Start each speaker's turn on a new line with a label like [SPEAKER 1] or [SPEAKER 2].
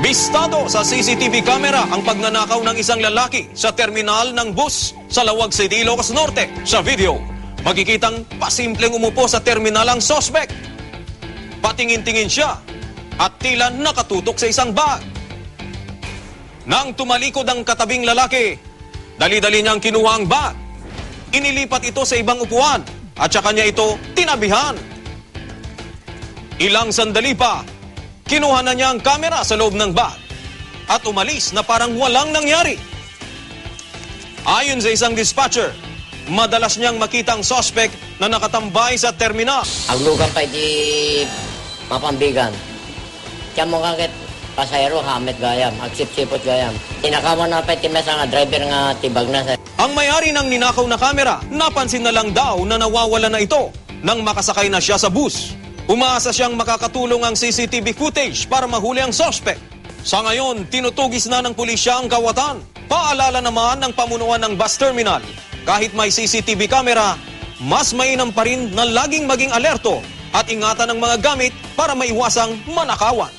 [SPEAKER 1] Bistado sa CCTV camera ang pagnanakaw ng isang lalaki sa terminal ng bus sa Lawag City, Ilocos Norte. Sa video, makikitang pasimpleng umupo sa terminal ang sospek. Patingin-tingin siya at tila nakatutok sa isang bag. Nang tumalikod ang katabing lalaki, dali-dali niyang kinuha ang bag. Inilipat ito sa ibang upuan at saka niya ito tinabihan. Ilang sandali pa, kinuha na niya ang kamera sa loob ng bag at umalis na parang walang nangyari. Ayon sa isang dispatcher, madalas niyang makita ang suspect na nakatambay sa terminal.
[SPEAKER 2] Aglugan pa di mapambigan. Kaya mo kakit pasayro hamit gayam, agsip-sipot gayam. Tinakaman na pa timesa nga driver nga tibag na sa...
[SPEAKER 1] Ang may-ari ng ninakaw na kamera, napansin na lang daw na nawawala na ito nang makasakay na siya sa bus. Umaasa siyang makakatulong ang CCTV footage para mahuli ang suspect. Sa ngayon, tinutugis na ng pulisya ang kawatan. Paalala naman ng pamunuan ng bus terminal. Kahit may CCTV camera, mas mainam pa rin na laging maging alerto at ingatan ang mga gamit para maiwasang manakawan.